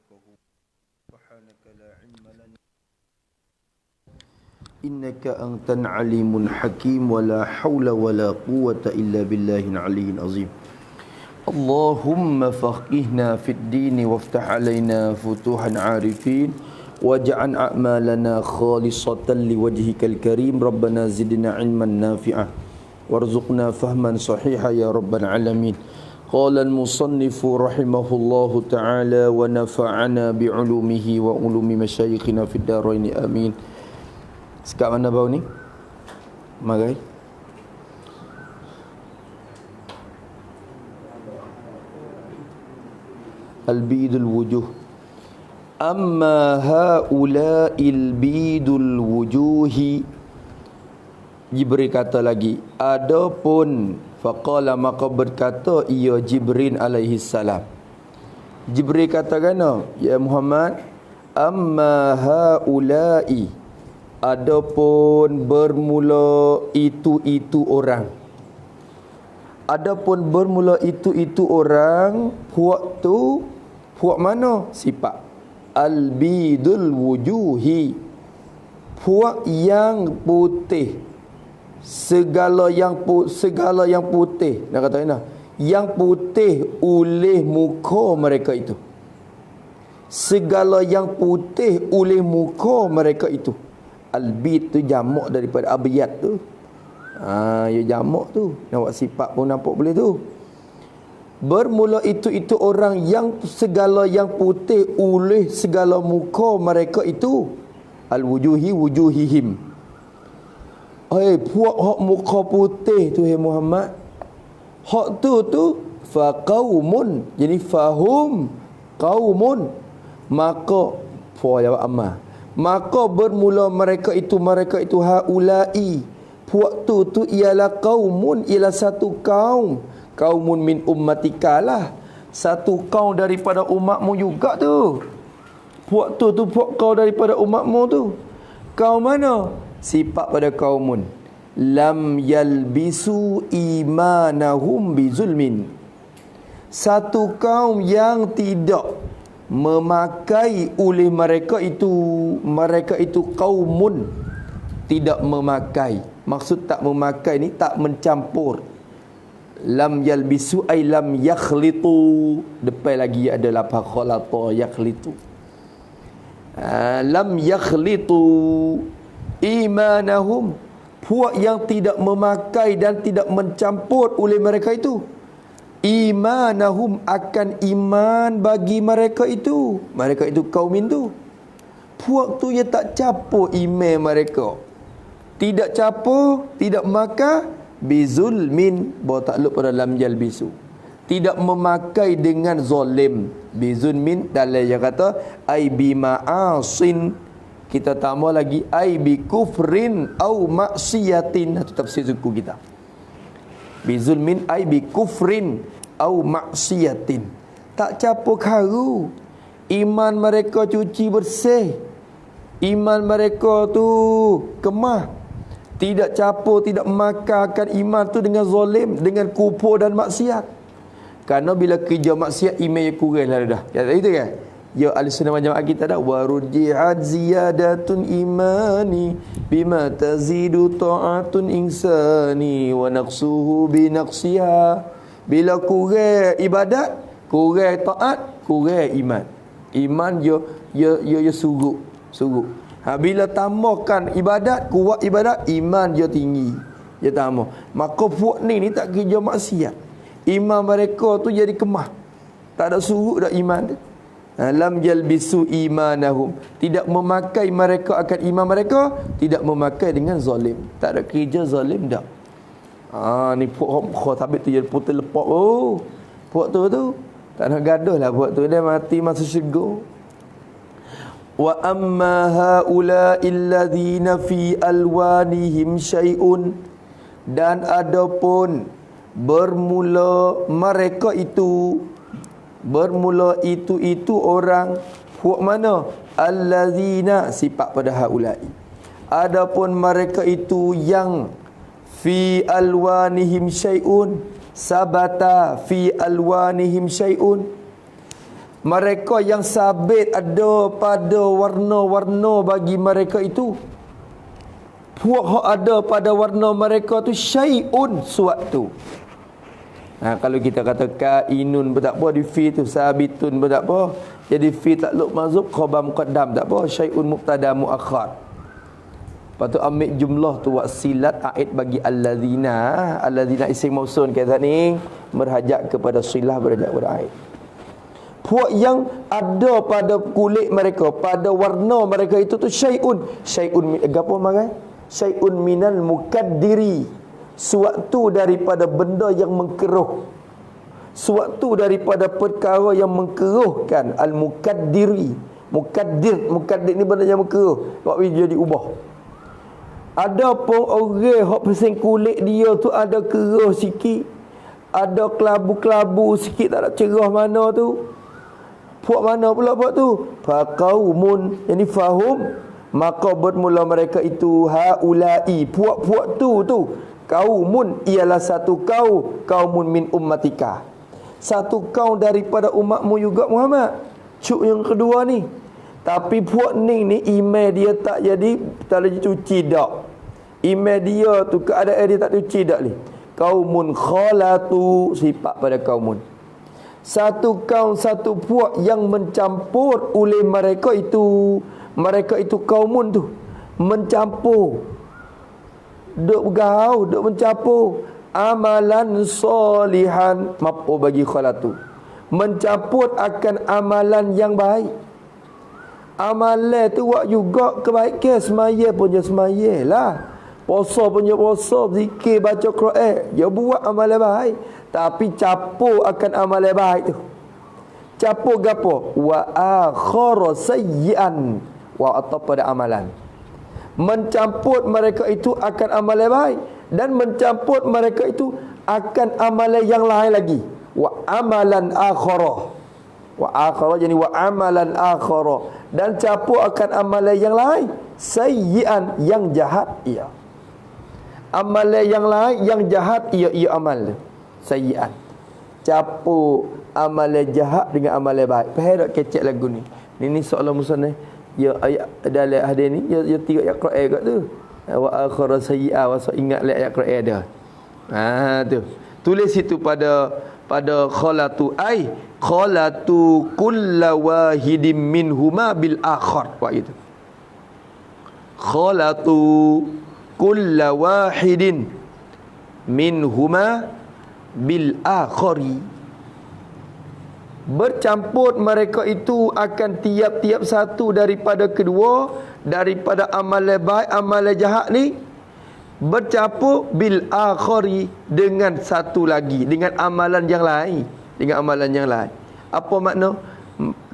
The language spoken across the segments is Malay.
خلقه سبحانك لا علم لنا إنك أنت العليم الحكيم ولا حول ولا قوة إلا بالله العلي العظيم اللهم فقهنا في الدين وافتح علينا فتوح عارفين واجعل أعمالنا خالصة لوجهك الكريم ربنا زدنا علما نافعا وارزقنا فهما صحيحا يا رب العالمين قال المصنف رحمه الله تعالى ونفعنا بعلومه وعلوم مشايخنا في الدارين آمين. Sekarang mana bau ni? Mari. Al-bidul wujuh. Amma haula'il bidul wujuhi. Jibril kata lagi, adapun faqala maka berkata ia Jibril alaihi salam. Jibril kata kena, ya Muhammad, amma haula'i, adapun bermula itu orang. Adapun bermula itu orang, puak tu puak mana? Sifat al-bidul wujuhi, puak yang putih. Segala yang putih, nak kata mana? Yang putih oleh muka mereka itu. Segala yang putih oleh muka mereka itu. Al-bid tu jamak daripada abiyat tu. Ya jamak tu. Nampak sifat pun nampak boleh tu. Bermula itu orang yang segala yang putih oleh segala muka mereka itu. Al-wujuhi wujuhihim. Puak hak muka putih tu Muhammad. Hak tu faqaumun. Jadi fahum qaumun. Maka jawab amma. Maka bermula mereka itu haulai. Puak tu ialah qaumun, ialah satu kaum. Qaumun min ummatika lah. Satu kaum daripada umatmu juga tu. Puak tu puak kau daripada umatmu tu. Kaum mana? Sifat pada kaumun. Lam yalbisu imanahum bizulmin. Satu kaum yang tidak memakai oleh mereka itu kaumun. Tidak memakai. Maksud tak memakai ni tak mencampur. Lam yalbisu ay lam yakhlitu. Depan lagi ada lapar khalata yakhlitu. Lam yakhlitu imanahum, puak yang tidak memakai dan tidak mencampur oleh mereka itu. Imanahum akan iman bagi mereka itu. Mereka itu kaum itu. Puak tu yang tak campur iman mereka. Tidak campur, tidak memakai bizulmin, bawa takluk pada lam yalbisu. Tidak memakai dengan zalim. Bizulmin dalam yang kata ai bima'asin. Kita tambah lagi ai bi kufrin au maksiatin. Itu tafsir suku kita. Bizulmin ai bi kufrin au maksiatin. Tak campur karu. Iman mereka cuci bersih. Iman mereka tu kemah. Tidak campur, tidak memakarkan iman tu dengan zalim, dengan kufur dan maksiat. Karena bila kerja maksiat iman yang kurang lah dah. Ya itu kan? Ya al-sunnah wal jamaah kita dah warujjihat ziyadatun imani bima tazidu ta'atun insani wa naqsuhu bi naqsiha. Bila kurang ibadat, kurang taat, kurang iman. Iman yo surut. Bila tambahkan ibadat, kuat ibadat, iman yo tinggi. Dia tambah. Maka puak ni tak kerja maksiat. Iman mereka tu jadi kemah. Tak ada surut dah iman tu. Lam yalbisu imanahum, tidak memakai mereka akan iman mereka, tidak memakai dengan zalim. Tak ada kerja zalim dah. Ni puak tapi tu jadi putih lepak. Puak tu tak nak gaduh lah. Puak tu dia mati masuk syurga. Wa amma haula'il ladzina fi alwanihim syai'un, dan adapun bermula itu orang, puak mana? Allazina, sifat pada haula'i. Adapun mereka itu yang fi alwanihim syai'un, sabata fi alwanihim syai'un, Mereka yang sabit ada pada warna-warna bagi mereka itu. Puak hak ada pada warna mereka tu syai'un, suatu. Kalau kita kata kainun pun tak apa, di fi tu sabitun pun tak apa. Jadi fi takluk mazhub khabar muqaddam tak apa, syai'un mubtada muakhar. Lepas tu ambil jumlah tu wasilat aid bagi allazina. Allazina isim mausul kata ni berhajat kepada silah, berhajat kepada aid. Puak yang ada pada kulit mereka, pada warna mereka itu tu syai'un. Syai'un apa makai? Syai'un minal mukaddiri, suatu daripada benda yang mengkeruh, suatu daripada perkara yang mengkeruhkan. Al-mukaddiri, mukaddir ni benda yang mengkeruh, buat jadi ubah. Ada pun orang hak pasal kulit dia tu ada keruh sikit, ada kelabu-kelabu sikit, tak ada cerah mana tu. Puak mana pula puak tu? Faqaumun, yani fahum, maka bermula mereka itu haulai, puak-puak tu kaumun, ialah satu kaumun min ummatika, satu kaum daripada umatmu juga Muhammad. Cuk yang kedua ni. Tapi puak ni iman dia tak jadi, tak lagi cuci dak. Iman dia tu keadaan dia tak cuci dak ni. Kaumun khalatu, sifat pada kaumun. Satu kaum, satu puak yang mencampur oleh mereka itu kaumun tu mencampur, duk bergaul, duk mencampur amalan solihan, mafu bagi khalatu, mencampur akan amalan yang baik. Amalan tu buat juga kebaikan, semaya punya semaya lah, puasa punya puasa, zikir baca Quran, dia buat amalan baik, tapi capur akan amalan baik tu. Capur gapo? Wa akhara sayyi'an, wa atau pada amalan. Mencampur mereka itu akan amalan baik, dan mencampur mereka itu akan amalan yang lain lagi. Wa amalan akhara. Wa akhara jadi wa amalan akhara, dan campur akan amalan yang lain, sayyi'an, yang jahat ia. Amalan yang lain yang jahat ia amal sayyi'an. Campur amalan jahat dengan amalan baik. Faham tak kecek lagu ni? Ni soalan musannaf. Ya ayat dalam hadis ni ya tiga ayat Quran kat tu. Wa akhara sayyi'a, wa ingat ayat Quran dah. Tu. Tulis itu pada khalatu, ai khalatu kullu wahidin minhuma bil akhar. Buat gitu. Khalatu kullu wahidin minhuma bil akhari. Bercampur mereka itu akan tiap-tiap satu daripada kedua, daripada amalan baik amalan jahat ni, bercampur bil akhari, dengan satu lagi, dengan amalan yang lain, dengan amalan yang lain. Apa makna?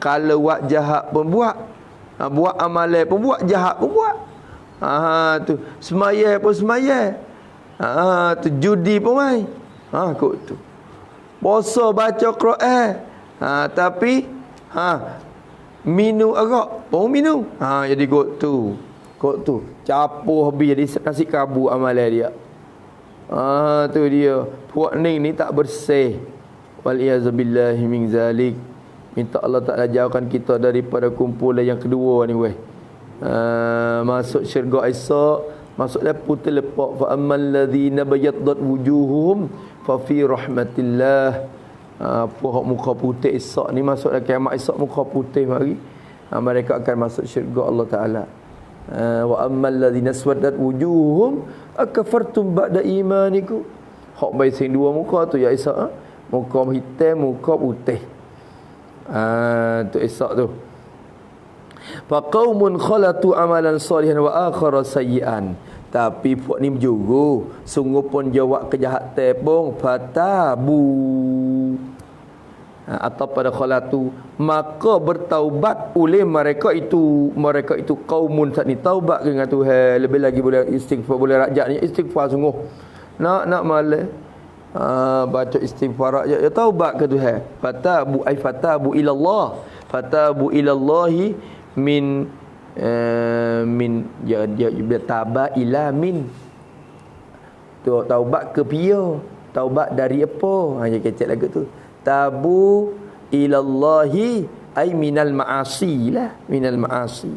Kalau buat jahat pun buat, buat amalan pun buat, jahat pun buat. Tu semaya pun semaya, tu judi pun main, kok tu puasa baca Quran, tapi minum agak pun minum, jadi kok tu capur habis jadi nasi kabu amalan dia. Tu dia puak ni tak bersih, wal iazubillahi min zalik. Minta Allah Taala jauhkan kita daripada kumpulan yang kedua ni weh. Masuk syurga Isa, masuklah putih lepak. Fa ammal ladzina bayaddat wujuhum fa fi rahmatillah. Muka putih Isa ni masuk dalam kiamat, Isa muka putih mari, mereka akan masuk syurga Allah Taala. Wa ammal ladzina swaddat wujuhum akafartum ba'da imanikum. Hak baik sing dua muka tu ya Isa, muka hitam, muka putih. Tu Isa tu. Fa qaumun khalatu amalan salihan wa akhara sayyi'an. Tapi puak ni berjuru, sungguh pun jawab kejahatan pun fatabu, atau pada khalatu, maka bertaubat oleh mereka itu kaumun saat ni taubat dengan Tuhan. Lebih lagi boleh istighfar, boleh rajak ni istighfar sungguh. Nak malah baca istighfar rajak ya taubat ke Tuhan. Fatabu ilallah, fatabu ilallahi min taba ila min, tu taubat ke pia, taubat dari apa? Dia kecek lagu tu. Tabu ilallahi ay minal ma'asi lah, minal ma'asi.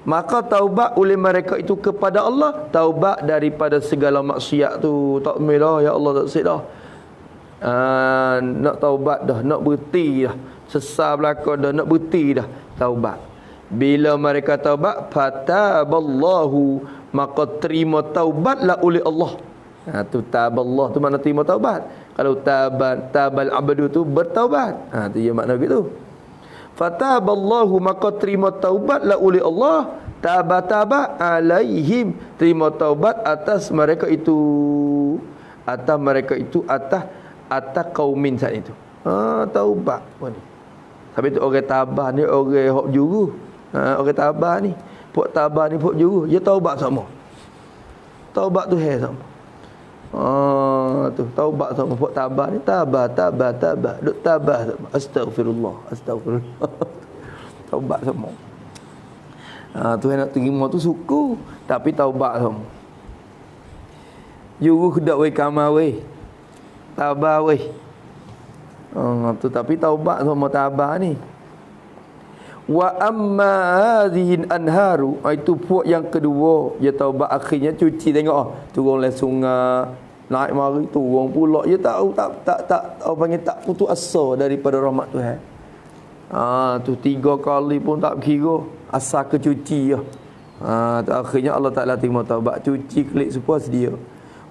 Maka taubat oleh mereka itu kepada Allah, taubat daripada segala maksiat tu. Tak melah ya Allah, tak sed dah. Nak taubat dah, nak berhenti dah. Sesal belaka dah, nak berhenti dah. Taubat. Bila mereka taubat, fataballahu, maka terima taubatlah oleh Allah. Tu taballah tu makna terima taubat. Kalau tabal abdu tu bertaubat. Tu dia makna begitu. Fataballahu, maka terima taubatlah oleh Allah, taba alaihim, terima taubat atas mereka itu, atas kaumin saat itu. Taubat pun. Tapi tu orang tabah ni orang hok juru. Orang tabah ni, pok tabah ni pok juru, dia taubat sama. Taubat tu sama. Tu taubat sama pok tabah ni, tabah duk tabah sama. Astagfirullah. Taubat sama. Tuhan nak terima tu suku, tapi taubat sama. Juru dak we kamar we, tabah we. Tu tapi taubat sama tabah ni. Wa amma hadhihi anharu, itu puak yang kedua, dia taubat akhirnya cuci tengok turun le sungai, naik mari turun pula, dia tahu tak orang panggil tak putus asa daripada rahmat Tuhan. Tu 3 kali pun tak kira asal ke cuci ya. Tu akhirnya Allah Taala terima taubat, cuci kelik sepuas dia.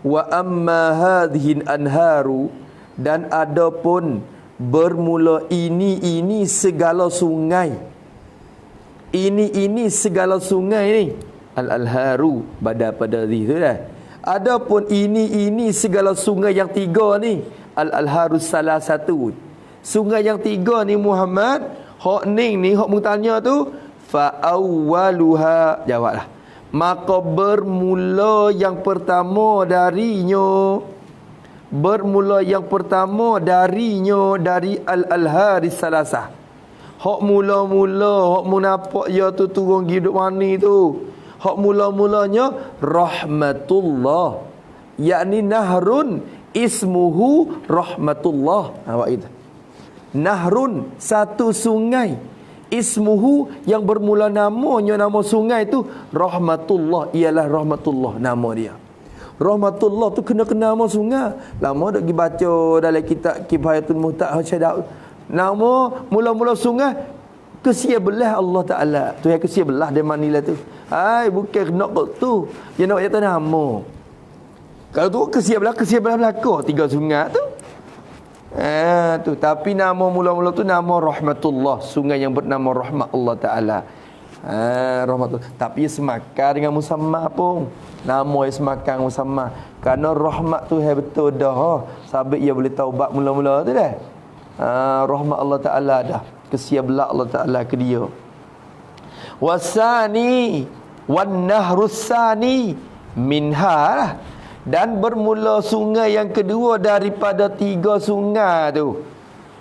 Wa amma hadhihi anharu, dan adapun bermula ini segala sungai. Ini segala sungai ni. Al-alharu pada tu dah. Adapun ini segala sungai yang 3 ni. Al-alharu salah satu. Sungai yang 3 ni Muhammad, hok ning ni hok bertanya tu, fa awwaluha, jawablah. Maka bermula yang pertama darinya. Bermula yang pertama darinya dari al-alhari salasah. Hak mula-mula, hak munapak ya tu turun hidup mani tu. Hak mula-mulanya rahmatullah. Yakni nahrun ismuhu rahmatullah. Awak itu. Nahrun, satu sungai. Ismuhu, yang bermula namanya, nama sungai tu rahmatullah, ialah rahmatullah nama dia. Rahmatullah tu kena nama sungai. Lama dak dibaca dalam kitab Kifayatul Muhtaq Syadaud. Nama mula-mula sungai kesia belah Allah Taala. Tu yang kesia belah dia manilah tu. Bukan nak kau tu. Dia nak kata nama. Kalau tu kesia belah belaka 3 sungai tu. Tu tapi nama mula-mula tu nama rahmatullah, sungai yang bernama rahmat Allah Taala. Rahmatullah. Tapi ia semakan dengan musamma pun. Nama ia semakan musamma. Kerana rahmat tu betul dah. Sabit ia boleh taubat mula-mula tu dah. Rahmat Allah Ta'ala dah, kesia belak Allah Ta'ala ke dia. Wasani wan nahrusani minha, dan bermula sungai yang kedua daripada 3 sungai tu.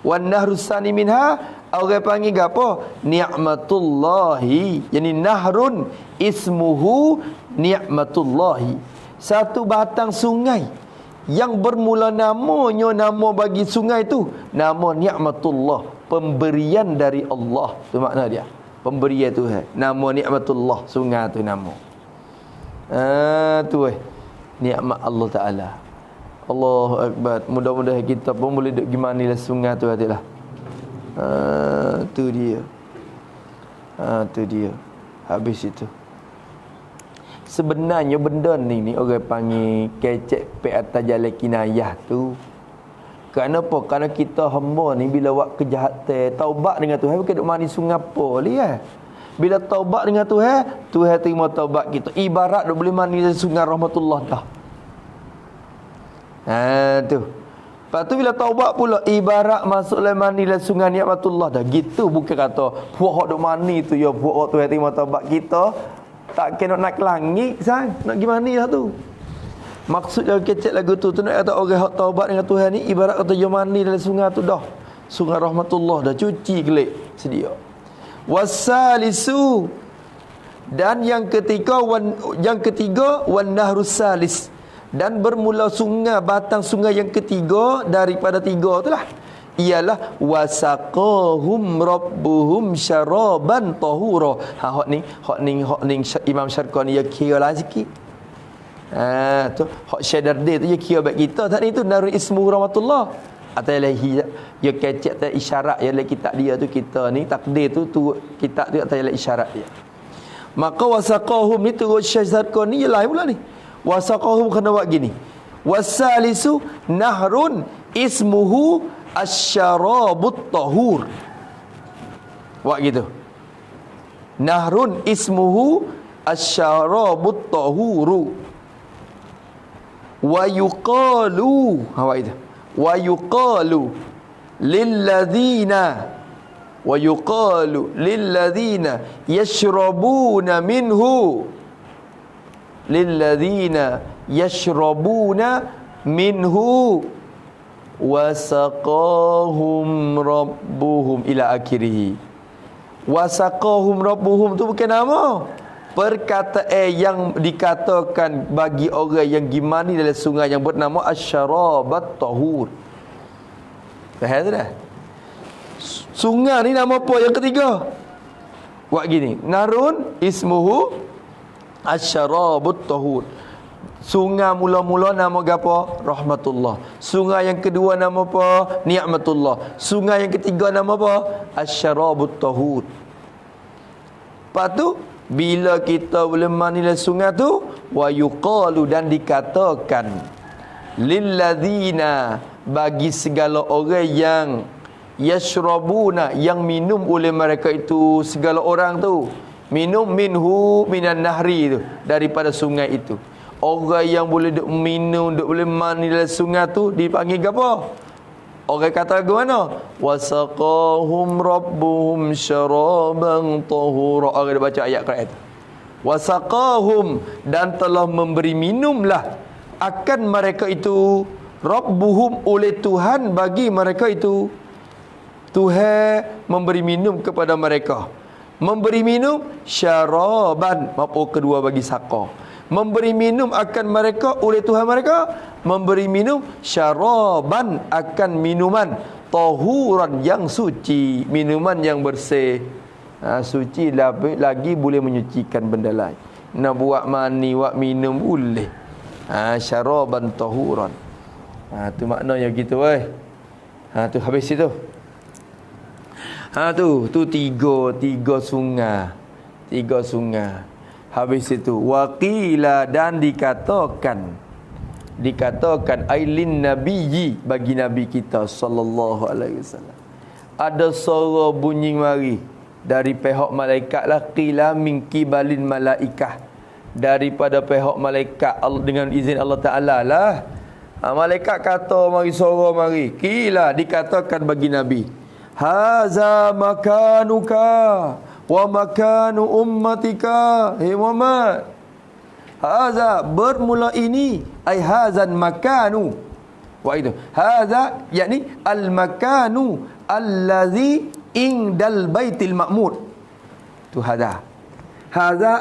Wan nahrusani minha, orang panggil apa? Ni'matullahi. Yani nahrun ismuhu ni'matullahi. Satu batang sungai yang bermula namanya, nama bagi sungai tu nama ni'matullah, pemberian dari Allah. Tu makna dia, pemberian Tuhan. Nama ni'matullah, sungai tu nama. Tu nikmat Allah Taala. Allahu akbar. Mudah-mudahan kita pun boleh duk gimana lah sungai tu hatilah. Tu dia. Tu dia. Habis itu. Sebenarnya benda ni orang panggil kecek pe atas jalan kinayah tu. Kenapa? Kerana kita hamba ni bila buat kejahatan, taubat dengan Tuhan bukan duk mandi sungai apa lihat. Bila taubat dengan Tuhan, Tuhan terima taubat kita. Ibarat duk boleh mandi dari sungai rahmatullah dah. Tu. Lepas tu bila taubat pula ibarat masuk dalam mandi dalam sungai ni'matullah dah. Gitu bukan kata puak duk mandi tu ya puak Tuhan terima taubat kita. Tak kena nak ke langit sang. Nak gimana lah tu. Maksud dalam kecek lagu tu nak kata orang hak taubat dengan Tuhan ni ibarat kata dia mandi dalam sungai tu dah. Sungai rahmatullah dah, cuci kelik sedia. Wasalisu, dan yang ketiga wan nahrus salis, dan bermula sungai, batang sungai yang ketiga daripada 3 tu lah. ialah wasaqahum rabbuhum syaraban tahura. Hak ni Imam Syarqani dia kira lah sikit. Tu hak Syedar Day tu dia kira bagi kita. Tak ni tu Narul Ismu Rahmatullah. Atau ilahi dia kecek tak isyarat ya dalam kitab dia tu, kita ni takdir tu kitab tu atau ialah isyarat dia. Maka wasaqahum ni turut Syekh Syarqani ialah pula ni. Wasaqahum kena buat gini. Wasalisu nahrun ismuhu asyarabut tahur. Buat gitu. Nahrun ismuhu asyarabut tahuru. Wa yuqalu. Buat itu. Wa yuqalu lilladzina yashrabuna minhu wasaqahum rabbuhum ila akhirih. Wasaqahum rabbuhum tu bukan nama, perkataan yang dikatakan bagi orang yang gimani dalam sungai yang bernama asyarabat tahur. Faham tak dah? Sungai ni nama apa yang ketiga? Buat gini, narun ismuhu asyarabut tahur. Sungai mula-mula nama apa? Rahmatullah. Sungai yang kedua nama apa? Ni'matullah. Sungai yang ketiga nama apa? Asyarabut tahur. Lepas tu bila kita boleh mandi dalam sungai tu, wa yuqalu, dan dikatakan lilladzina, bagi segala orang yang yashrabuna, yang minum oleh mereka itu, segala orang tu minum minhu minan nahri tu, daripada sungai itu. Orang yang boleh duk minum, duk boleh mandi dalam sungai tu dipanggil apa? Orang kata ke mana? Wasaqahum rabbuhum syaraban tahura. Orang dia baca ayat Quran tu. Wasaqahum, dan telah memberi minumlah akan mereka itu, rabbuhum, oleh Tuhan bagi mereka itu. Tuhan memberi minum kepada mereka. Memberi minum syaraban, mapo kedua bagi saqa. Memberi minum akan mereka oleh Tuhan mereka, memberi minum syaraban, akan minuman tahuran, yang suci, minuman yang bersih. Suci lagi boleh menyucikan benda lain. Nak buat mani, buat minum boleh. Syaraban tahuran. Tu maknanya gitu tu habis itu. Tu tiga sungai. Tiga sungai. Habis itu waqila, dan dikatakan ailin nabiyyi, bagi nabi kita sallallahu alaihi wasallam, ada suara bunyi mari dari pihak malaikat lah, qila min qibalin malaikah, daripada pihak malaikat dengan izin Allah Taala lah. Malaikat kata mari, suara mari, qila, dikatakan bagi nabi, haza makanuka wa makanu ummatika. Hei Muhammad, haza, bermula ini, ai hazan makanu. Wa itu haza, yakni al makanu allazi indal baitil ma'mur. Tu haza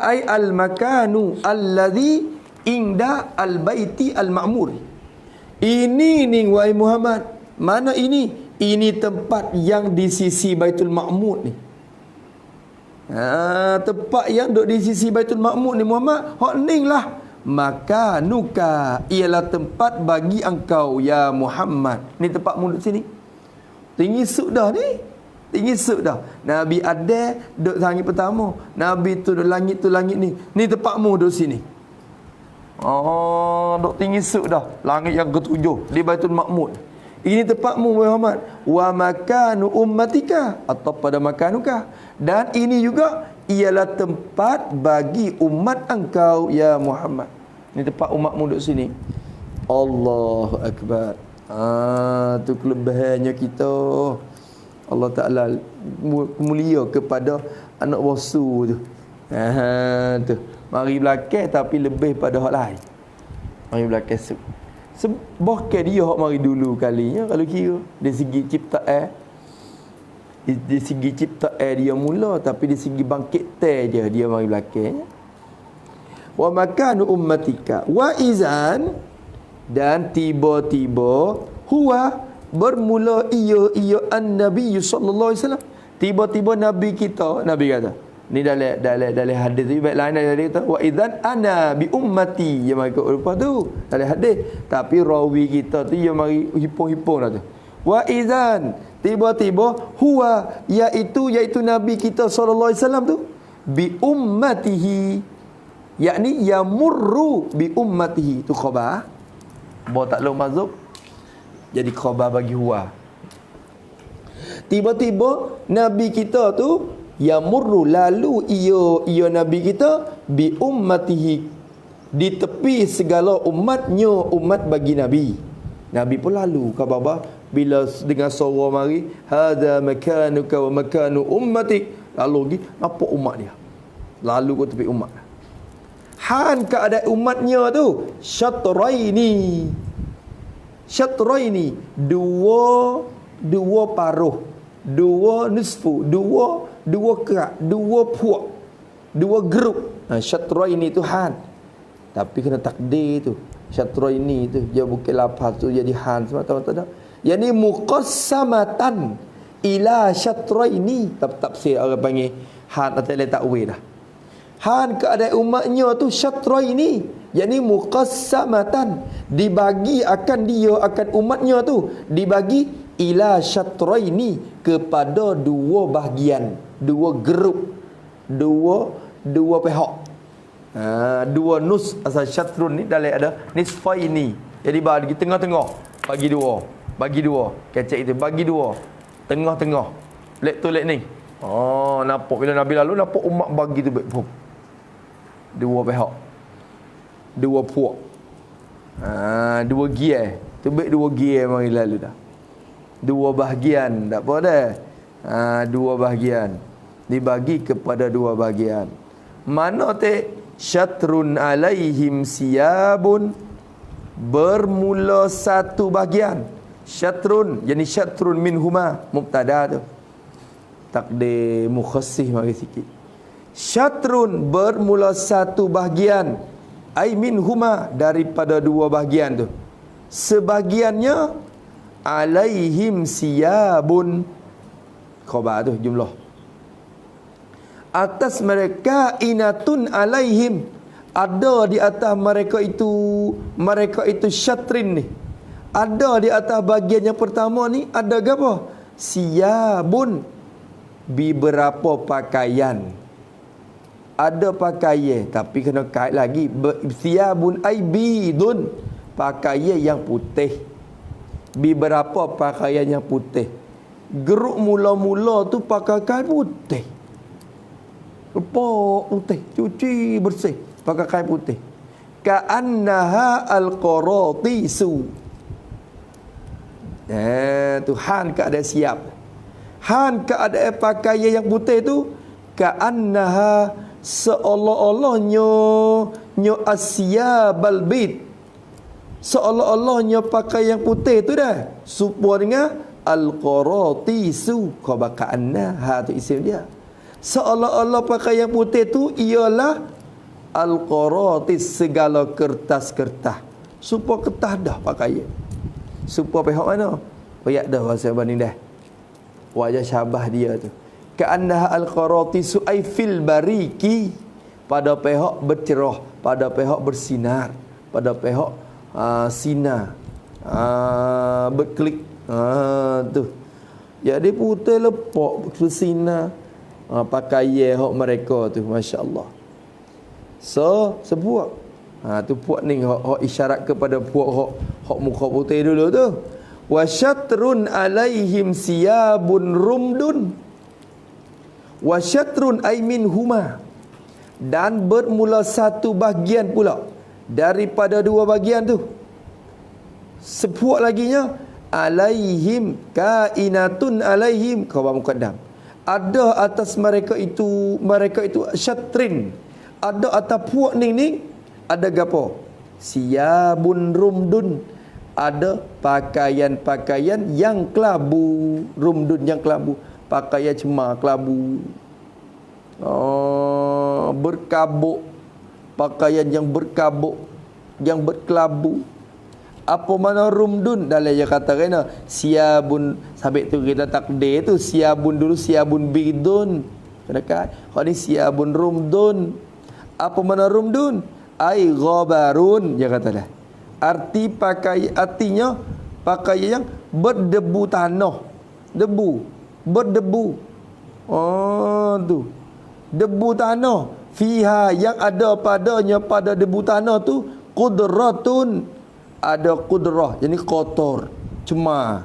ai al makanu allazi inda al baiti al ma'mur. Ini ni wahai Muhammad, mana ini? Ini tempat yang di sisi Baitul Ma'mur ni. Tempat yang duduk di sisi Baitul Ma'mur ni Muhammad, hak ning lah makanuka, ialah tempat bagi engkau ya Muhammad. Ni tempat mu duduk sini. Tinggi suk dah ni. Tinggi suk dah. Nabi Adam duduk langit pertama, Nabi tu duduk langit tu, langit ni. Ni tempat mu duduk sini. Duduk tinggi suk dah. Langit yang ketujuh di Baitul Ma'mur. Ini tempatmu Muhammad. Wa makanu ummatika, atau pada makanuka, dan ini juga ialah tempat bagi umat engkau ya Muhammad. Ini tempat umatmu duduk sini. Allahu Akbar. Tu kelebihannya kita. Allah Ta'ala mulia kepada anak rasul tu. Tu. Mari belakang tapi lebih pada hak lain. Mari belakang su. Bahkan dia hak mari dulu kalinya kalau kira dari segi ciptaan, dari segi ciptaan dia mula, tapi dari segi bangkit je dia mari belakang. Wa makanu ummatika wa izan, dan tiba-tiba huwa bermula ia an-nabi sallallahu alaihi wasallam. Tiba-tiba nabi kita, nabi kata, ni dalam hadis tu baik lain dari kata wa idzan ana bi ummati, yang mari rupa tu dalam hadis, tapi rawi kita tu yang mari hipung-hipung dah tu. Wa idzan, tiba-tiba huwa, iaitu nabi kita sallallahu alaihi wasallam tu bi ummatihi, yakni yamurru bi ummatihi, tu khabar ba tak lu mazub jadi khabar bagi huwa. Tiba-tiba nabi kita tu yamurru, lalu ia nabi kita bi ummatihi, di tepi segala umatnya, umat bagi nabi. Nabi pun lalu ke bawah, bila dengar suara mari hadza makanuka wa makanu ummatik, lalu pergi nampak umat dia, lalu ke tepi umat. Han keadaan umatnya tu syatraini, dua paruh, dua nisfu, dua kerak, dua puak, dua grup. Syatraini tu han, tapi kena takdir tu. Syatraini tu dia bukan lafaz tu jadi han semata-mata dah. Yani muqassamatan ila syatraini, tafsir orang panggil han atau takwil dah. Han keadaan umatnya tu syatraini, yakni muqassamatan, dibagi akan dia, akan umatnya tu dibagi ila syatraini, kepada dua bahagian, dua grup, dua pihak. Dua nus, asal syatrun ni dalam ada nisfaini, jadi bagi tengah-tengah, bagi dua kecek itu, bagi dua tengah-tengah, lek tu lek ni. Nampak bila Nabi lalu nampak umat bagi tu baik, dua pihak, dua puak, dua gear tu baik, dua gear mari lalu dah, dua bahagian, tak apa dah. Dua bahagian dibagi kepada dua bahagian. Mana te syatrun alaihim siyabun, bermula satu bahagian. Syatrun, yani syatrun minhuma, mubtada tu, takdir mukhassih mari sikit. Syatrun, bermula satu bahagian, ai minhuma, daripada dua bahagian tu, sebahagiannya alaihim siyabun, khabar tu jumlah, atas mereka, inatun alaihim, ada di atas mereka itu syatrin ni, ada di atas bahagian yang pertama ni ada apa? Siyabun, beberapa pakaian. Ada pakaian, tapi kena kait lagi, siyabun ai bidun, pakaian yang putih, beberapa pakaian yang putih. Geruk mula-mula tu pakai kain putih, putih, cuci bersih, pakai kain putih. Ka'annaha al-qaratisu. Tu han keadaan siap. Han keadaan pakaian yang putih tu ka'annaha, seolah-olahnya asyabal bait, seolah-olahnya pakaian yang putih tu dah supaya dengan al-qaratisu, khabar ka'annaha tu isim dia. Seolah-olah pakaian yang putih tu ialah al-qaratis, segala kertas-kertas. Supaya kertas dah pakaian. Supaya pihak mana? Pihak dah bahasa Bani dah. Wajah syabah dia tu. Ka'annaha al-qaratisu ay fil bariki, pada pihak bercerah, pada pihak bersinar, pada pihak sinar, berklik. Tu. Jadi putih lepak bersinar. Pakaian hak mereka tu, masya-Allah. Sebuah tu puak ni hak isyarat kepada puak hak muka putih dulu tu. Wa syatrun alaihim siyabun rumdun, wa syatrun ay minhuma, dan bermula satu bahagian pula daripada dua bahagian tu. Sepuak laginya alaihim, kainatun alaihim, khabar muqaddam, ada atas mereka itu syatrin, ada atas puak ni ada gapo? Siyabun rumdun, ada pakaian-pakaian yang kelabu. Rumdun yang kelabu, pakaian cemar kelabu, berkabuk, pakaian yang berkabuk, yang berkelabu. Apa mana rumdun? Dalam dia kata kena siabun, sabit tu kita takdir tu siabun dulu, siabun bidun. Kena kan? Hak ni siabun rumdun. Apa mana rumdun? Ai ghabarun, dia kata dah. Artinya pakaian yang berdebu tanah. Debu, berdebu. Oh tu. Debu tanah. Fiha, yang ada padanya pada debu tanah tu qudratun, ada kudrah, jadi kotor, cemar.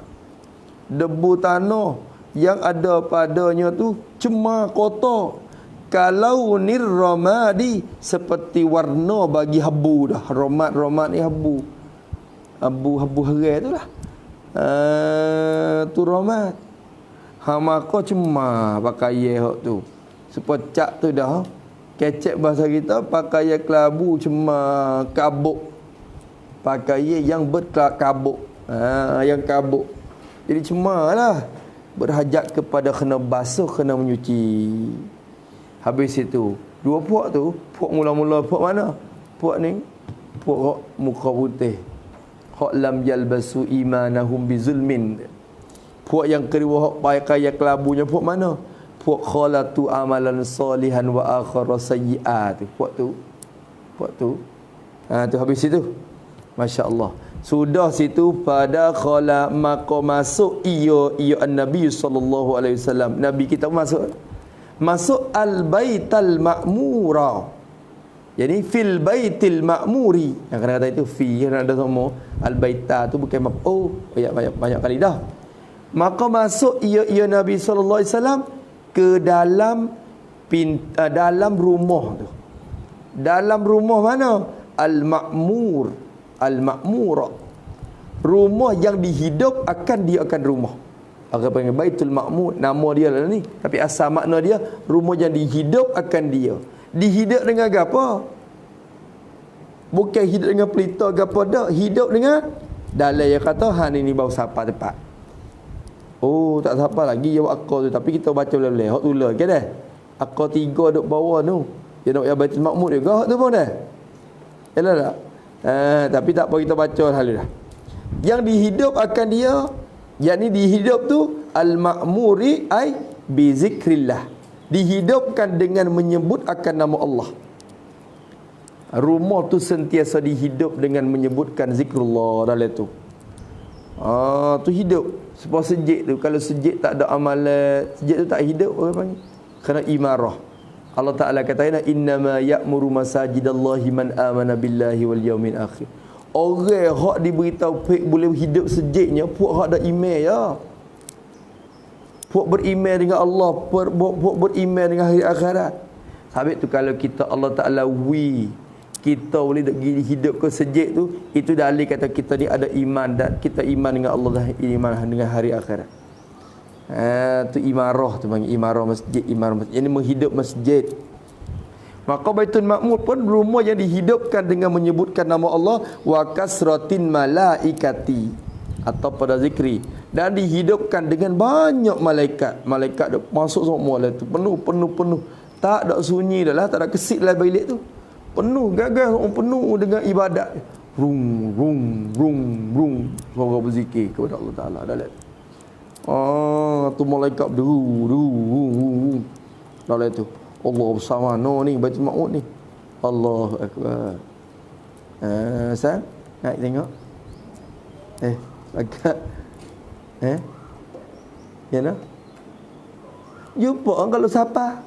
Debu tanah yang ada padanya tu cemar, kotor. Kalau nirramadi, seperti warna bagi habu dah. Romat ni habu. Habu herai tu lah. Tu romat. Maka cemar pakaian hak tu. Sepecak tu dah. Kecek bahasa kita, pakaian kelabu cemar, kabuk. Pakaian yang berkabuk, yang kabuk. Jadi cemarlah. Berhajat kepada kena basuh, kena menyuci. Habis itu, dua puak tu, puak mula-mula puak mana? Puak ni, puak muka putih. Hak lam yalbasu imanahum bizulmin. Puak yang kedua, hak pakaian kelabunya puak mana? Puak khalatu amalan salihan wa akhara sayyi'at. Puak tu. Tu habis itu. Masya-Allah. Sudah situ pada khala maka masuk ia an-nabi sallallahu alaihi wasallam. Nabi kita masuk al-baital ma'mura. Jadi fil baitil ma'muri. Yang kata itu fi, yang ada semua al-baita tu bukan banyak kali dah. Maka masuk ia Nabi sallallahu alaihi wasallam ke dalam rumah tu. Dalam rumah mana? Al-ma'mura. Rumah yang dihidup dia akan rumah. Orang panggil Baitul Ma'mur, nama dia lah ni. Tapi asal makna dia rumah yang dihidup akan dia. Dihidup dengan apa? Bukan hidup dengan pelita gapo dak, hidup dengan dalam yang kata ni bau sapa tepat. Oh, tak sapa lagi jawab akal tu, tapi kita baca boleh. Hak tu lah ke dah. Akal 3 duk bawah tu. Dia nak ya Baitul Ma'mur juga hak tu pun dah. Yalah tak? Tapi tak apa, kita baca hal dah. Yang dihidup akan dia, yakni dihidup tu al-ma'muri ai bi zikrillah. Dihidupkan dengan menyebut akan nama Allah. Rumah tu sentiasa dihidup dengan menyebutkan zikrullah dalam tu. Tu hidup. Sebab sejid tu, kalau sejid tak ada amalan, sejid tu tak hidup, orang panggil. Kerana imarah. Allah Ta'ala kata, innama ya'muru masajidallahi man amana billahi wal yawmin akhir. Orang hak diberitahu boleh hidup sejidnya, puak hak ada iman ya. Puak beriman dengan Allah, puak beriman dengan hari akhirat. Sebab tu kalau kita Allah Ta'ala kita boleh hidup ke sejid tu, itu dalil kata kita ni ada iman, dan kita iman dengan Allah dan iman dengan hari akhirat. Tu imarah tu panggil imarah masjid, ini menghidup masjid. Maka Baitul Ma'mur pun rumah yang dihidupkan dengan menyebutkan nama Allah, wa kasratin malaikati, atau pada zikri, dan dihidupkan dengan banyak malaikat. Malaikat masuk semua lah tu, penuh. Tak ada sunyi dah lah, tak ada kesit lah bilik tu. Penuh, gagal penuh dengan ibadat. Rung. Suara berzikir kepada Allah Ta'ala. Dalam tu malaikat du. Dalam tu Allah bersama ni Baitul Ma'mur ni. Allahu Akbar. San naik tengok. Agak ya nak jumpa kalau siapa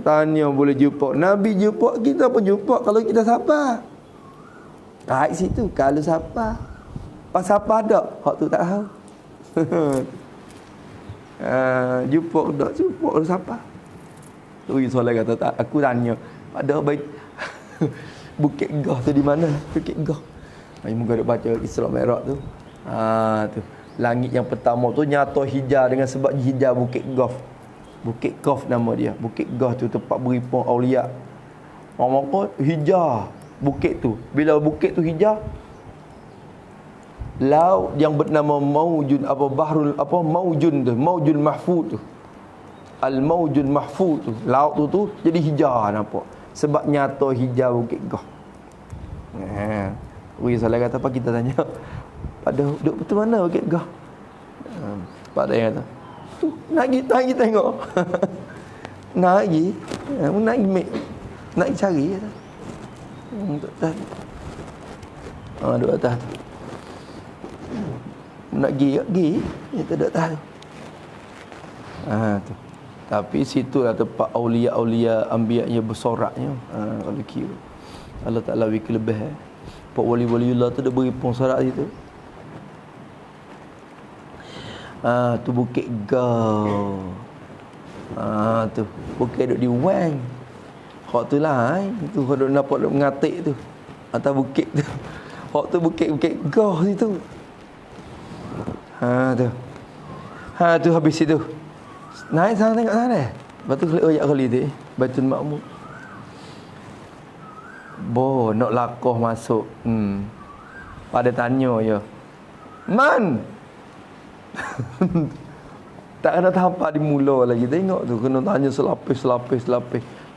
tanya boleh jumpa Nabi, jumpa kita pun jumpa kalau kita siapa. Kat situ kalau siapa pas siapa ada hak tu tak tahu. Jumpa dak jumpa kalau siapa. Ui soalan kata tak, aku tanya pada baik Bukit Gah tu di mana? Bukit Gah. Ai muka duk baca Isra Mi'raj tu. Tu langit yang pertama tu nyata hijau dengan sebab hijau Bukit Gaf. Bukit Gaf nama dia. Bukit Gaf tu tempat berimpun aulia. Maka hijau bukit tu. Bila bukit tu hijau, laut yang bernama Maujun Maujun tu, Maujul Mahfuz tu. Al-Maujul Mahfuz tu, laut tu jadi hijau nampak. Sebab nyata hijau Bukit Gaf. Ui salah kata apa kita tanya. Pada duduk betul mana Bukit Gah? Pak dia kata, tu nak pergi tengok. Nak pergi. Nak pergi nak pergi cari kata. Duduk atas. Duduk atas. Nak pergi. Dia duduk atas. Tu. Tapi situlah tempat aulia-aulia anbiya bersoraknya. Kalau kira Allah Ta'ala beri kelebihan. Pak wali-waliullah tu dia beri pengsorak situ. Tu Bukit Gau. Tu bukit duduk di Wang. Hak tu lah tu hak duduk nampak duduk mengatik tu atas bukit tu. Hak tu Bukit Gau situ. Tu habis situ. Naik sana tengok sana. Lepas tu ayat kali tu Baitul Ma'mur. Nak lakoh masuk. Pada tanya je. Man? Tak kena tampak di mula lagi. Tengok tu kena tanya selapis.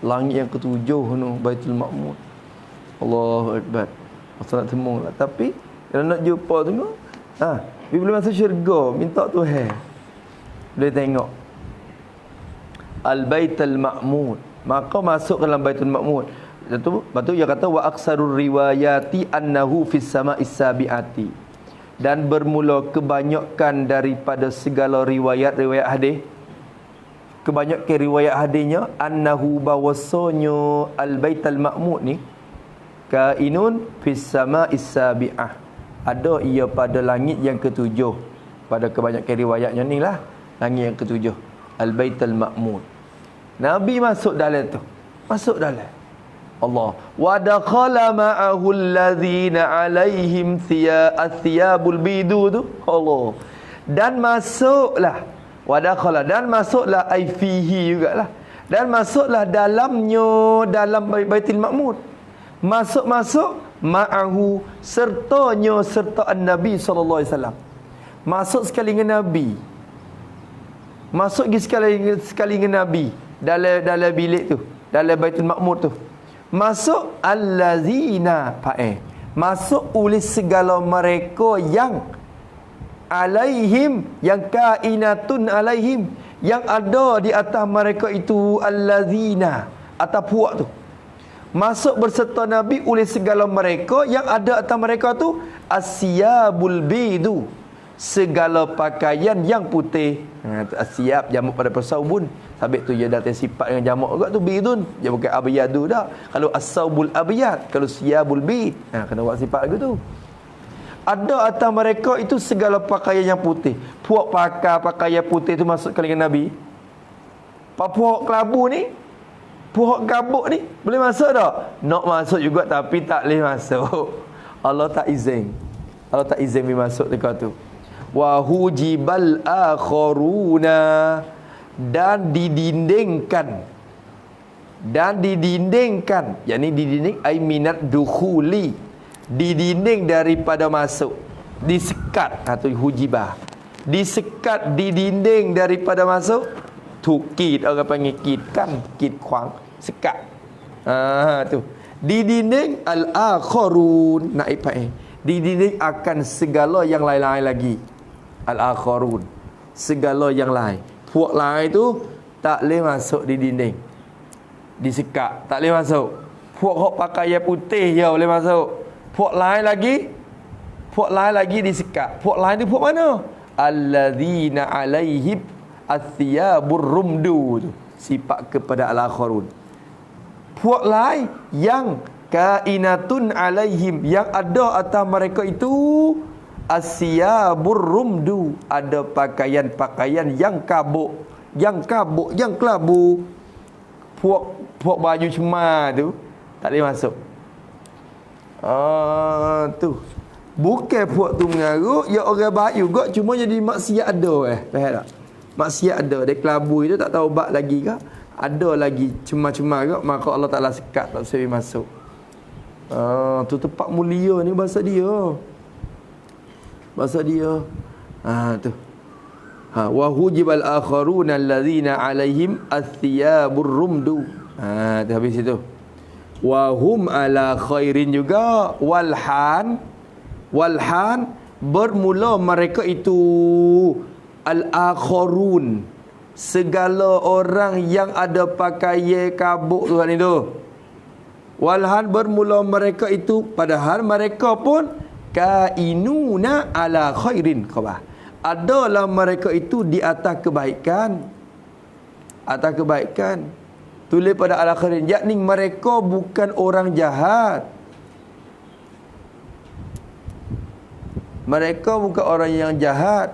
Langit yang ketujuh tu Baitul Ma'mur. Allahu Akbar. Masa nak temung lah. Tapi kalau nak jumpa tu bila masuk syurga minta Tuhan boleh tengok Al-Baitul Ma'mur. Maka masuk ke dalam Baitul Ma'mur. Lepas tu dia kata wa aksarur riwayati annahu fis sama'is sabiati. Dan bermula kebanyakan daripada segala riwayat hadis. Kebanyakan riwayat hadisnya annahu bahwasanya Al-Baitul Ma'mur ni kainun fis sama'is sabi'ah. Ada ia pada langit yang ketujuh. Pada kebanyakan riwayatnya ni lah langit yang ketujuh. Al-Baitul Ma'mur. Nabi masuk dalam tu. Masuk dalam. Allah. Wa dakhala ma'ahu allazina 'alaihim thiyabul bidu tu. Allah. Dan masuklah. Wa dakhala dan masuklah ai fihi jugalah. Dan masuklah dalam Baitul Ma'mur. Masuk ma'ahu serta an-Nabi sallallahu alaihi wasallam. Masuk sekali dengan Nabi. Masuk sekali dengan Nabi dalam bilik tu, dalam Baitul Ma'mur tu. Masuk allazina masuk oleh segala mereka yang alaihim, yang kainatun alaihim, yang ada di atas mereka itu allazina, atas puak tu. Masuk berserta Nabi oleh segala mereka yang ada atas mereka tu asyabul bidu, segala pakaian yang putih. Asyab jamak pada persaubun. Sabit tu dia datang sifat dengan jamak juga tu bidun. Dia bukan abyadu dah. Kalau as-saubul abyad, kalau siyabul bid. Kena buat sifat lagi tu. Ada atas mereka itu segala pakaian yang putih. Puak pakaian putih tu masuk ke dengan Nabi. Puak kelabu ni, puak gabuk ni boleh masuk tak? Nak masuk juga tapi tak boleh masuk. Allah tak izin. Allah tak izin masuk dekat tu. Wa hujibal akharuna, dan didindingkan, yakni didinding ai minat dukhuli, didinding daripada masuk, disekat atau hujibah, disekat, didinding daripada masuk. Tukit orang panggil kit kan, kit kuang, sekat. Tu didinding al-akharun, naib pae, didinding akan segala yang lain-lain lagi. Al-akharun, segala yang lain. Puak lain tu tak boleh masuk di dinding, disekat, tak boleh masuk. Puak hok pakaian putih je boleh masuk. Puak lain lagi disekat. Puak lain tu puak mana? Allazina alaihim athiyabur rumdu tu, sifat kepada al-akharun. Puak lain yang kainatun alaihim, yang ada atas mereka itu asyabur rumdu, ada pakaian-pakaian yang kabuk, yang kelabu. Puak baju cemar tu tak boleh masuk. Tu bukan puak tu mengarut, ya orang baik juga, cuma jadi maksiat ada faham tak? Maksiat ada, dia kelabu itu tak tahu bak lagi ke? Ada lagi cemar-cemar ke? Maka Allah Taala sekat tak boleh masuk. Tu tempat mulia ni bahasa dia. Tu. Wa hujibal akharuna allazina alaihim athiyabur rumdu. Tu habis itu. Wahum ala khairin juga. Walhan bermula mereka itu al-akharun, segala orang yang ada pakaian kabuk Tuhan itu. Walhan bermula mereka itu, padahal mereka pun kainuna ala khairin khabah, adalah mereka itu di atas kebaikan. Atas kebaikan. Tulis pada ala khairin, yakni mereka bukan orang jahat. Mereka bukan orang yang jahat,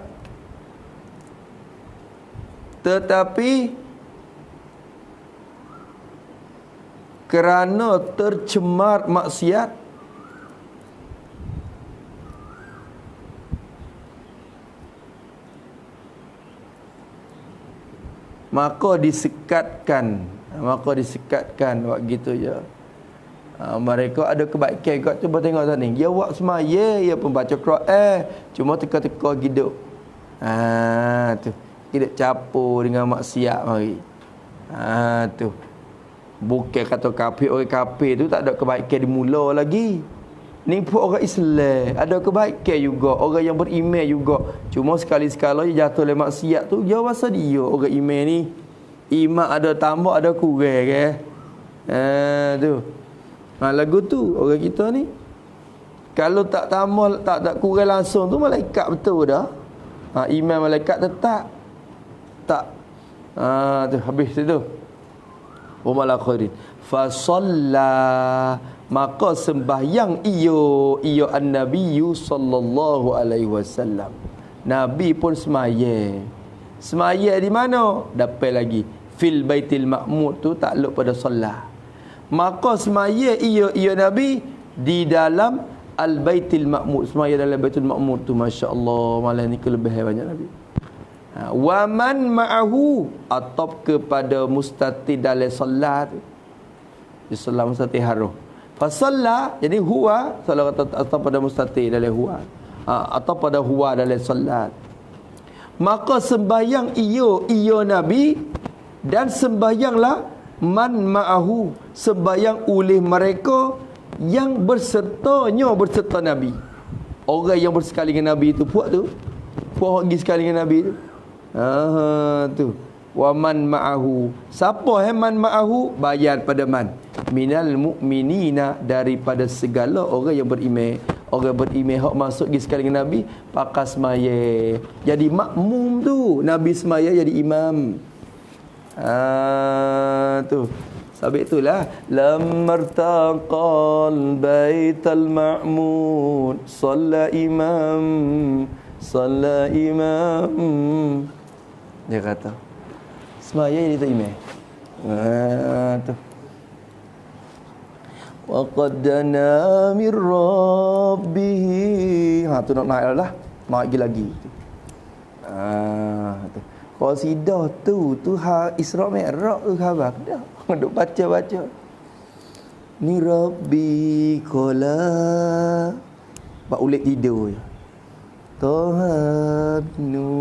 tetapi kerana tercemar maksiat, maka disekatkan buat gitu je. Mereka ada kebaikan kat, cuba tengok tadi. Dia buat semaya, dia pun baca Quran, cuma teka-teka hidup. Tu. Hidup capur dengan maksiat mari. Tu. Bukan kata kafir, orang kafir tu tak ada kebaikan di mula lagi. Ni pun orang Islam ada kebaikan juga, orang yang beriman juga. Cuma sekali-sekala dia jatuh oleh maksiat tu, dia rasa dia orang iman ni. Iman ada tambah ada kurang ke. Tu. Lagu tu orang kita ni kalau tak tambah tak kurang langsung tu malaikat betul dah. Iman malaikat tetap tak. Tu habis tu. Wa mala khairin fa shalla, maka sembahyang iyo an-nabiy sallallahu alaihi wasallam. Nabi pun semaya. Semaya di mana? Dapat lagi fil baitil ma'mur tu takluk pada solat. Maka semaya ia Nabi di dalam al-baitil ma'mur. Semaya dalam baitul ma'mur tu, masya-Allah, malam ni kelebihan banyak Nabi. Wa man ma'ahu, atau kepada mustati dalam solat. Di solat mustati haruh. Fa salla, jadi huwa salah kata atau pada mustati dalam huwa. Atau pada huwa dalam solat. Maka sembahyang ia Nabi, dan sembahyanglah man ma'ahu, sembahyang oleh mereka yang berserta Nabi. Orang yang bersekali dengan Nabi itu, puak pergi sekali dengan Nabi tu. Tu. Wa man ma'ahu. Siapa man ma'ahu? Bayan pada man. Minal mu'minina, daripada segala orang yang beriman. Orang beriman hak masuk pergi sekali dengan Nabi, pakai semaya. Jadi makmum tu. Nabi semaya jadi imam. Tu. Sabit itulah lamartaqal baital ma'mur salla imam dia kata semaya jadi tu imam. Tu. Wa qaddana mir rabbih. Tu nak naik lah. Naik lagi. Tu. Qasidah tu Isra Mi'raj tu khabar dah. Duk baca. Ni Rabbi qala. Pak ulik tidur je. Tahabnu.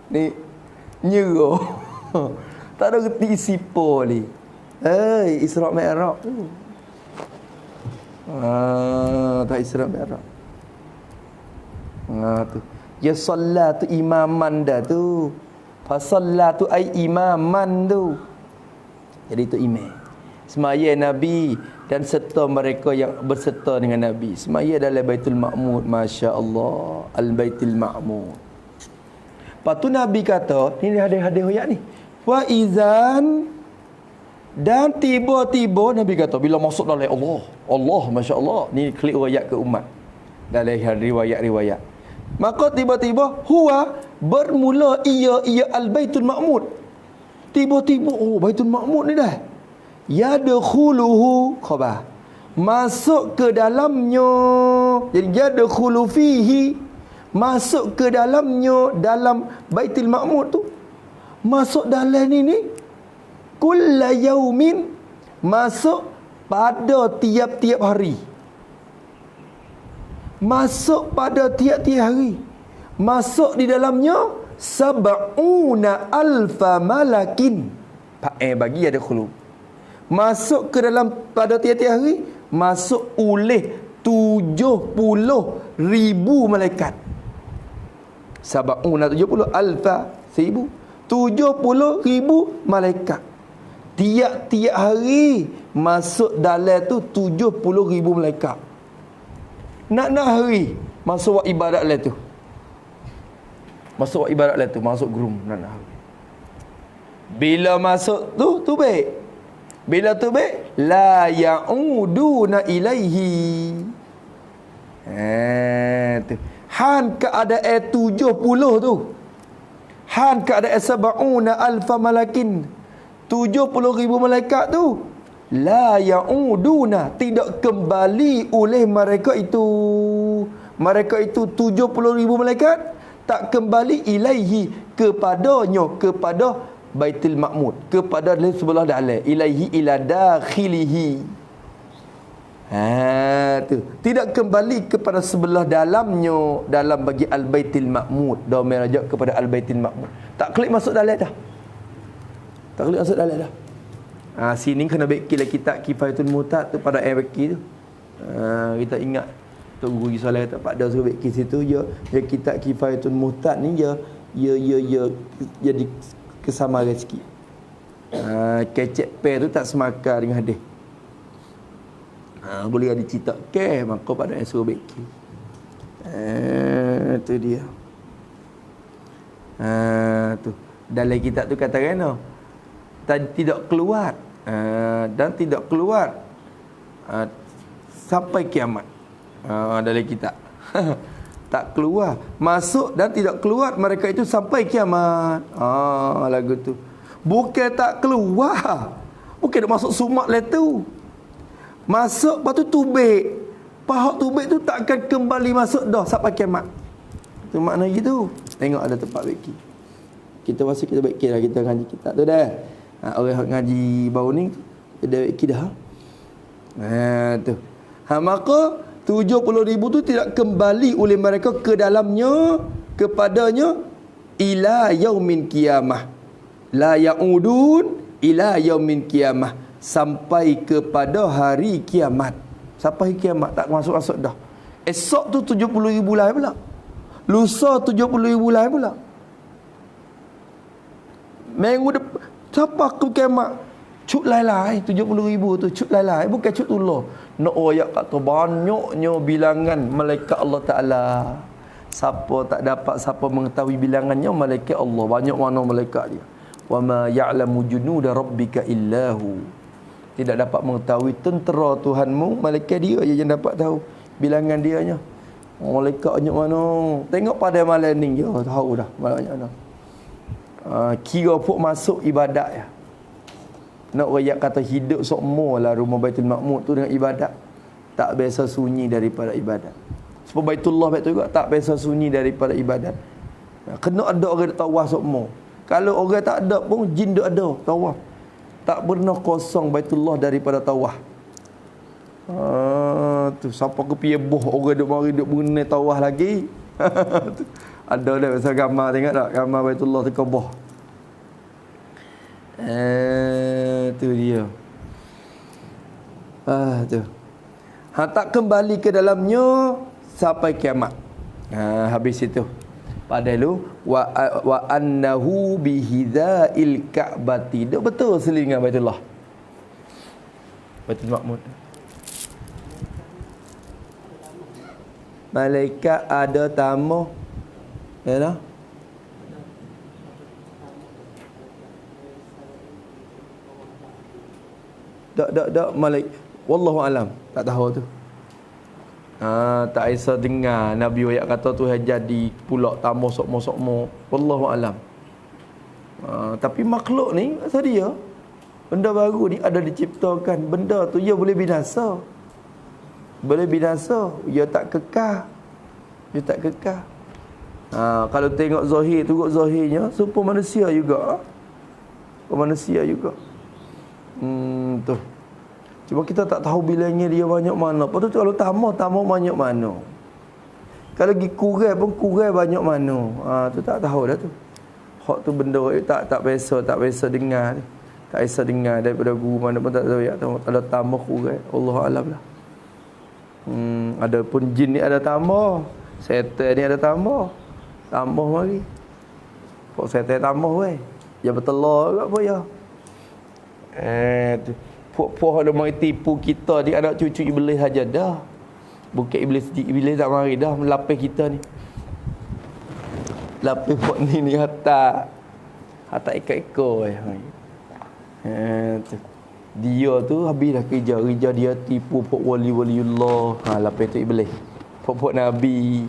Ni nyerah. Tak ada reti sipo ni. Isra Mi'raj tu. Tak Isra Mi'raj. Tu. Ya solat tu imaman dah tu. Fa solat tu ai imaman tu. Jadi tu imam. Semaya Nabi dan serta mereka yang berserta dengan Nabi. Semaya dalam Baitul Ma'mur, masya-Allah, Al-Baitul Ma'mur. Lepas tu Nabi kata, ni hadis-hadis ayat ni. Wa izan, dan tiba-tiba Nabi kata bila masuk dalam Allah, masya-Allah, ni klik ayat ke umat dalam riwayat-riwayat. Maka tiba-tiba huwa bermula ia al-Baitul Ma'mur. Tiba-tiba Baitul Ma'mur ni dah yadkhuluhu khabah, masuk ke dalamnya. Jadi yadkhulu fihi, masuk ke dalamnya, dalam Baitul Ma'mur tu. Masuk dalam ni kulla yaumin, masuk pada tiap-tiap hari. Masuk pada tiap-tiap hari. Masuk di dalamnya sab'una alfa malakin. Bagi ada khulu. Masuk ke dalam pada tiap-tiap hari, masuk oleh 70,000 malaikat. Sab'una 70 alfa 1000. 70,000 malaikat. Tiap-tiap hari masuk dalam tu 70,000 malaikat. Nak hari masuk buat ibadat lah tu. Masuk buat ibadat lah tu, masuk gerum nak hari. Bila masuk tu baik. Bila tu baik, la ya'uduna ilaihi. Tu. Han keadaan 70 tu. Han keadaan sab'una alfa malakin. 70,000 malaikat tu. La ya'uduna, tidak kembali oleh mereka itu. Mereka itu 70,000 malaikat tak kembali ilaihi, kepadanya, kepada Baitul Ma'mur, kepada sebelah dalam, ilaihi ila dakhilihi. Tu tidak kembali kepada sebelah dalamnya, dalam bagi Al-Baitul Ma'mur. Dah merajak kepada Al-Baitul Ma'mur. Tak klik masuk dalam dah. Tak klik masuk dalam dah. Sini kena baiklah kitab Kifayatul Mu'tad tu pada baki tu. Kita ingat Tok Guru Solat kata pada suruh baik situ ya kitab Kifayatul Mu'tad ni ya jadi kesamaran sikit. Kecek pair tu tak semakar dengan hadis. Boleh ada cerita maka pada yang suruh baik. Tu dia. Tu dalam kitab tu kata kan tidak keluar dan tidak keluar sampai kiamat. Dalam kitab tak keluar, masuk dan tidak keluar mereka itu sampai kiamat. Lagu tu bukan tak keluar, bukan dia masuk sumak lah tu. Masuk lepas tu tubik, pahak tubik tu tak akan kembali masuk dah sampai kiamat. Tu makna gitu. Tengok ada tempat beki. Kita masa kita beki dah, kita ngaji kitab tu dah. Orang ngaji baru ni dia beki dah. Tu. Maka 70,000 tu tidak kembali oleh mereka ke dalamnya, kepadanya ila yaumin qiyamah. La yaudun ila yaumin qiyamah, sampai kepada hari kiamat. Sampai kiamat tak masuk-masuk dah. Esok tu 70,000 lain pula. Lusa 70,000 lain pula. Minggu depan siapa ke kiamat? Cut lain-lain 70,000 tu, cut lain-lain, bukan cut Allah. Nak ayat kata banyaknya bilangan malaikat Allah Taala. Siapa tak dapat, siapa mengetahui bilangannya malaikat Allah. Banyak mana malaikat dia. Wa ma ya'lamu junuda rabbika illahu. Tidak dapat mengetahui tentera Tuhanmu, malaikat dia je yang dapat tahu bilangan dia nya. Malaikat banyak mana. Tengok pada malam ni je tahu dah banyak mana. Kira pun masuk ibadat ya. Nak rakyat kata hidup sokmolah rumah Baitul Ma'mur tu dengan ibadat. Tak biasa sunyi daripada ibadat. Sebab Baitullah betul juga tak biasa sunyi daripada ibadat. Kena ada orang tawaf sokmo. Kalau orang tak ada pun jin dak ada tawaf. Tak pernah kosong Baitullah daripada tawaf. Tu siapa ke piye boh orang duk mari duk mengenai tawaf lagi. Ada dah pasal gambar, tengok tak gambar Baitullah tu keboh. Tu dia. Tu. Tak kembali ke dalamnya sampai kiamat. Habis itu. Padahal wa annahu bihidzail ka'bati. Dak betul selingan Baitullah. Baitul Ma'mur. Malaikat ada tamu. Ya lah. Tak malaikat. Wallahu alam. Tak tahu tu. Tak bisa dengar Nabi ayat kata tu jadi pula tamu sokmo. Wallahu alam. Tapi makhluk ni asal dia benda baru ni ada diciptakan. Benda tu dia boleh binasa. Boleh binasa, dia tak kekal. Dia tak kekal. Kalau tengok zahir tu, zahirnya serupa manusia juga. Manusia juga. Tu. Cuma kita tak tahu bilangnya dia banyak mana. Lepas tu kalau tamu banyak mana. Kalau pergi kurang pun kurang banyak mana. Tu tak tahu dah tu. Hak tu benda tak biasa dengar. Tak kisah dengar daripada guru mana pun tak tahu ya. Ada tambah kurang. Allah alam lah. Ada pun jin ni ada tambah. Setan ni ada tambah. Tambah mari. Pok setan tambah weh. Ya betul lah apa ya. Puak-puak ada mari tipu kita ni anak cucu iblis saja dah. Bukan iblis tak mari dah melapis kita ni. Lapis puak ni hatta ikut-ikut dia tu habis dah kerja dia tipu puak wali-waliullah. Lapis tu iblis. Puak nabi.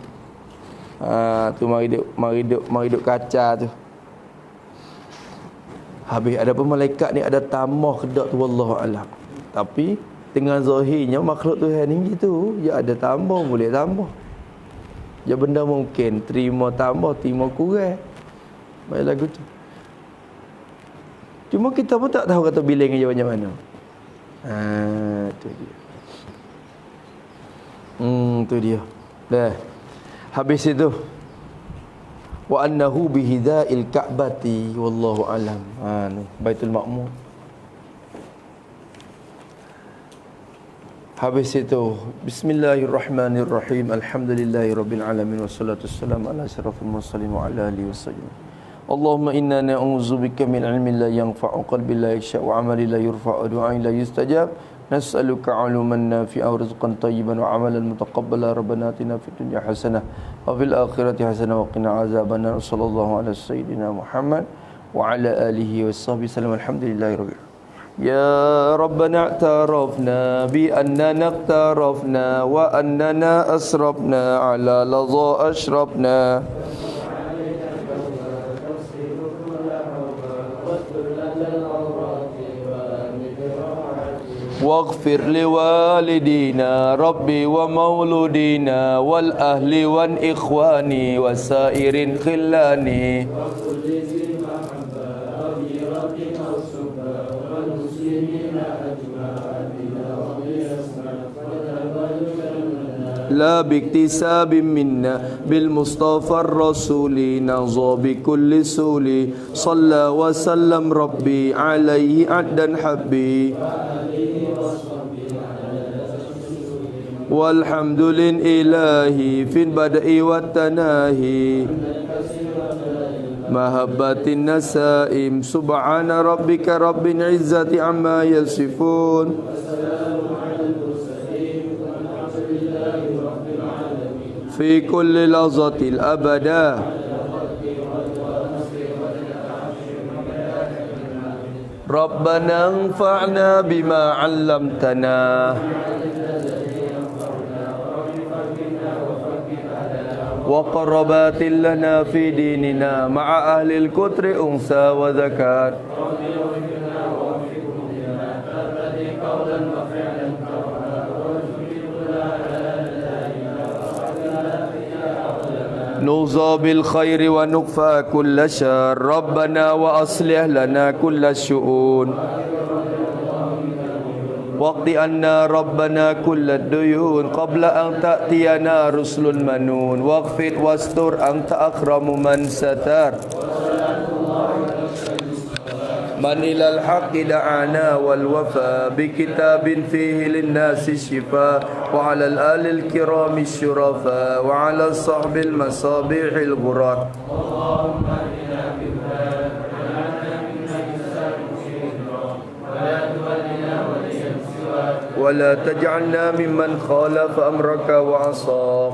Tu mari duk kaca tu. Habis ada pun malaikat ni ada tamah kedak tu wallahu alam. Tapi dengan zahirnya makhluk Tuhan ni gitu, dia ada tambah boleh tambah. Ya benda mungkin terima tambah, terima kurang. Baik lagu tu. Cuma kita pun tak tahu kata bilang dia macam mana. Tu dia. Tu dia. Dah. Habis itu wa annahu bihidha'il ka'bati wallahu alam. Baitul Ma'mur. Habis itu bismillahirrahmanirrahim. Alhamdulillahirabbil alamin wassalatu wassalamu ala asyrafil mursalin wa ala alihi wasallam. Allahumma inna na'udzubika min ilmin la yanfa'u qalbin la yakhsha wa 'amalin la yurfa'u du'ain la yustajab. Nas'aluka 'uluman nafi'an wa rizqan tayyiban wa 'amalan mutaqabbalan. Rabbana atina fid dunya hasanah wa fil akhirati hasanah wa qina azabannar. Sallallahu ala sayyidina Muhammad wa ala alihi washabbihi sallam. Alhamdulillahirabbil alamin. Ya Rabbana i'tarafna bi annana iqtarafna wa annana asrafna ala ladha ashrafna waghfir liwalidina rabbi wa mauludina wal ahli wan ikhwani wasairin khillani لا باكتساب منا بالمصطفى الرسول نظى بكل سولي صلى وسلم ربي عليه عدا حبي والحمد لله في البدء والتناهي محبة النسائم سبحان ربك رب العزة عما يصفون في كل لحظة الأبدا ربنا انفعنا بما علمتنا وقربات لنا في ديننا مع أهل الكتر أنثى وذكر نوصى بالخير ونكفى كل شر ربنا وأصلح لنا كل الشؤون واقض عنا ربنا كل الديون قبل أن تأتينا رسل المنون واغفر واستر أنت أكرم من ستر من إلى الحق دعانا والوفاء بكتاب فيه للناس الشفاء وعلى الآل الكرام الشرفاء وعلى الصحب المصابيح الغرار ولا تجعلنا ممن خالف أمرك وعصاك